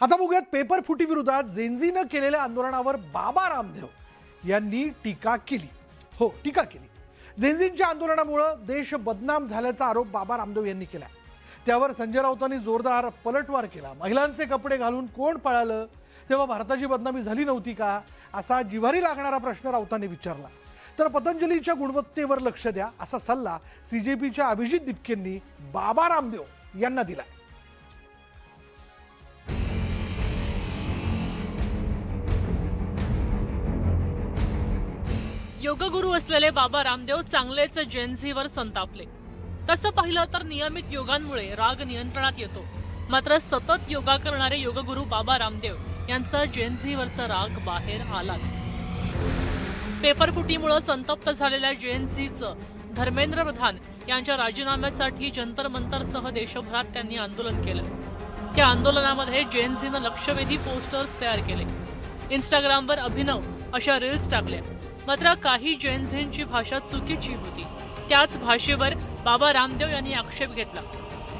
आता बघूयात पेपर फुटी विरोधात जेनझीनं केलेल्या आंदोलनावर बाबा रामदेव यांनी टीका केली. हो, टीका केली. जेनझींच्या आंदोलनामुळे देश बदनाम झाल्याचा आरोप बाबा रामदेव यांनी केला. त्यावर संजय राऊतांनी जोरदार पलटवार केला. महिलांचे कपडे घालून कोण पळालं, तेव्हा भारताची बदनामी झाली नव्हती का, असा जिव्हारी लागणारा प्रश्न राऊतांनी विचारला. तर पतंजलीच्या गुणवत्तेवर लक्ष द्या असा सल्ला सीजेपीच्या अभिजित दिपकेंनी बाबा रामदेव यांना दिला. योगगुरू असलेले बाबा रामदेव चांगलेच जेनझीवर संतापले. तसं पाहिलं तर नियमित योगांमुळे राग नियंत्रणात येतो. मात्र सतत योगा करणारे योगगुरू बाबा रामदेव यांचा जेनझीवरचा राग बाहेर आलाच. पेपरफुटीमुळे संतप्त झालेल्या जेएनझीचं धर्मेंद्र प्रधान यांच्या राजीनाम्यासाठी जंतर मंतरसह देशभरात त्यांनी आंदोलन केलं. त्या आंदोलनामध्ये जेएनझीनं लक्षवेधी पोस्टर्स तयार केले. इंस्टाग्रामवर अभिनव अशा रील्स टाकल्या. मात्र काही जेएनझींची भाषा चुकीची होती. त्याच भाषेवर बाबा रामदेव यांनी आक्षेप घेतला.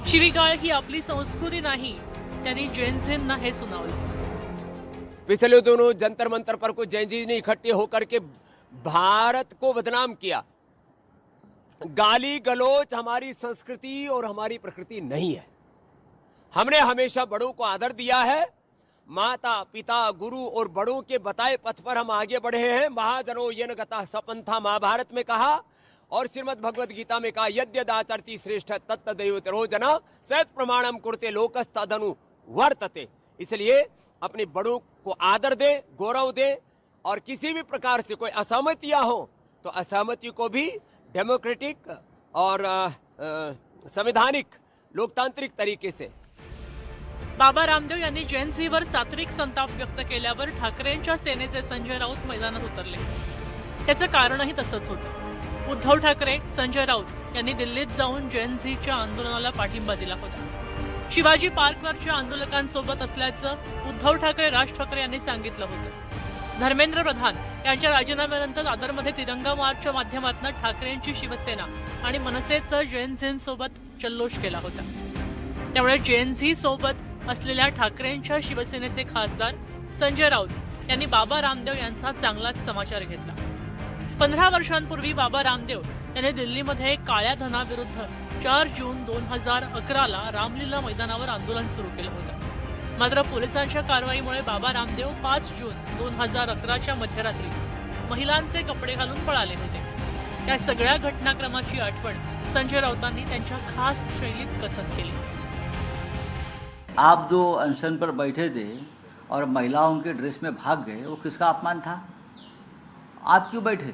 शिवीगाळ ही आपली संस्कृती नाही, त्यांनी जेएनझींना हे सुनावलं. पिछले दोनों जंतर मंतर पर कुछ जेएनजी ने इकट्ठे होकर के भारत को बदनाम किया. गाली गलौज हमारी संस्कृति और हमारी प्रकृति नहीं है. हमने हमेशा बड़ों को आदर दिया है. माता पिता गुरु और बड़ों के बताए पथ पर हम आगे बढ़े हैं. महाजनों येन गता सपंथा महाभारत में कहा और श्रीमद् भगवद गीता में कहा यद्यदाचरति श्रेष्ठ तत्तदैवतरो जना सत प्रमाणम कुरुते लोकस्तदनु वर्तते. इसलिए अपने बड़ों को आदर दे, गौरव दे और किसी भी प्रकार से कोई असहमतियां हो तो असहमति को भी डेमोक्रेटिक और संवैधानिक लोकतांत्रिक तरीके से. बाबा रामदेव यांनी जेएनझीवर सात्विक संताप व्यक्त केल्यावर ठाकरेंच्या सेनेचे संजय राऊत मैदानात उतरले. त्याचं कारणही तसंच होतं. उद्धव ठाकरे, संजय राऊत यांनी दिल्लीत जाऊन जेएनझीच्या आंदोलनाला पाठिंबा दिला होता. शिवाजी पार्कवरच्या आंदोलकांसोबत असल्याचं उद्धव ठाकरे, राज ठाकरे यांनी सांगितलं होतं. धर्मेंद्र प्रधान यांच्या राजीनाम्यानंतर दादरमध्ये तिरंगा मार्चच्या माध्यमातून ठाकरेंची शिवसेना आणि मनसेचं जेएनझींसोबत जल्लोष केला होता. त्यामुळे जेएनझी सोबत असलेल्या ठाकरेंच्या शिवसेनेचे खासदार संजय राऊत यांनी बाबा रामदेव यांचा चांगलाच समाचार घेतला. 15 वर्षांपूर्वी बाबा रामदेव यांनी दिल्लीमध्ये काळ्या धनाविरुद्ध 4 जून 2011ला रामलीला मैदानावर आंदोलन सुरू केलं होतं. मात्र पोलिसांच्या कारवाईमुळे बाबा रामदेव 5 जून 2011च्या मध्यरात्री महिलांचे कपडे घालून पळाले होते. त्या सगळ्या घटनाक्रमाची आठवण संजय राऊतांनी त्यांच्या खास शैलीत कथन केली. आप जो अनशन पर बैठे थे और महिलाओं के ड्रेस में भाग गए, वो किसका अपमान था? आप क्यों बैठे थे?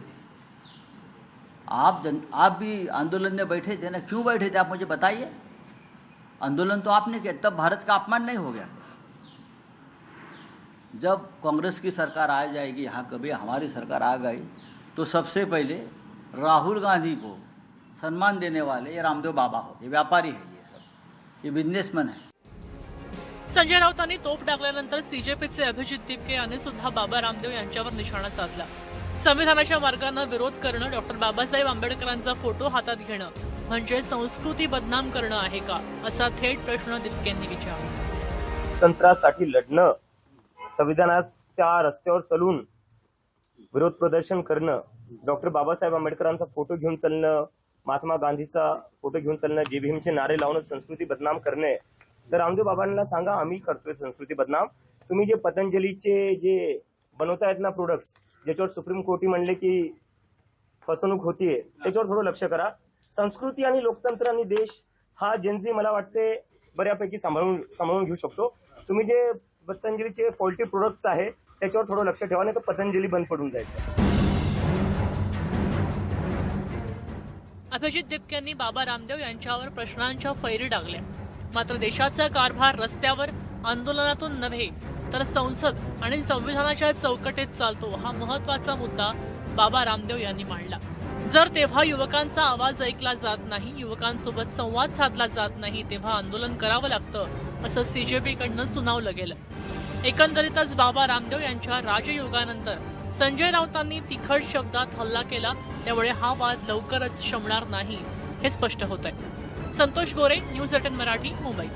आप भी आंदोलन में बैठे थे ना, क्यों बैठे थे आप मुझे बताइए. आंदोलन तो आपने किया, तब भारत का अपमान नहीं हो गया. जब कांग्रेस की सरकार आ जाएगी यहाँ, कभी हमारी सरकार आ गई तो सबसे पहले राहुल गांधी को सम्मान देने वाले ये रामदेव बाबा हो. ये व्यापारी है, ये सब ये बिजनेसमैन है. संजय राऊतांनी तोफ टाकल्यानंतर सीजेपीचे अभिजित दिपके यांनी सुद्धा बाबा रामदेव यांच्यावर निशाणा साधला. संविधानाच्या मार्गाने विरोध करणं, डॉक्टर बाबासाहेब आंबेडकरांचा फोटो हातात घेणं म्हणजे संस्कृती बदनाम करणं आहे का, असा थेट प्रश्न दिपकेंनी विचारला. तंत्रासाठी लढणं, संविधानाच्या रस्त्यावर चलून विरोध प्रदर्शन करणं, डॉक्टर बाबासाहेब आंबेडकरांचा फोटो घेऊन चालणं, महात्मा गांधीचा फोटो घेऊन चालणं, जे भीमचे नारे लावणं संस्कृती बदनाम करणे. तर रामदेव बाबांना सांगा, आम्ही करतोय संस्कृती बदनाम. तुम्ही जे पतंजलीचे जे बनवतायत ना प्रोडक्ट्स, ज्याच्यावर सुप्रीम कोर्टी म्हणले की फसवणूक होतीये, त्याच्यावर थोडं लक्ष करा. संस्कृती आणि लोकतंत्र आणि देश हा जेनझी मला वाटते बऱ्यापैकी सांभाळून घेऊ शकतो. तुम्ही जे पतंजलीचे फॉल्टी प्रोडक्ट्स आहे त्याच्यावर थोडं लक्ष ठेवा, नाही तर पतंजली बंद पडून जायचं. अभिजित दिपकेंनी बाबा रामदेव यांच्यावर प्रश्नांच्या फैरी डागल्या. मात्र देशाचा कारभार रस्त्यावर आंदोलनातून नव्हे तर संसद आणि संविधानाच्या चौकटीत चालतो, हा महत्त्वाचा मुद्दा बाबा रामदेव यांनी मांडला. जर तेव्हा युवकांचा आवाज ऐकला जात नाही, युवकांसोबत संवाद साधला जात नाही, तेव्हा आंदोलन करावं लागतं, असं सीजेपीकडनं सुनावलं गेलं. एकंदरीतच बाबा रामदेव यांच्या राजयोगानंतर संजय राऊतांनी तिखट शब्दात हल्ला केला. त्यामुळे हा वाद लवकरच शमणार नाही हे स्पष्ट होतंय. संतोष गोरे, न्यूज 18 मराठी, मुंबई.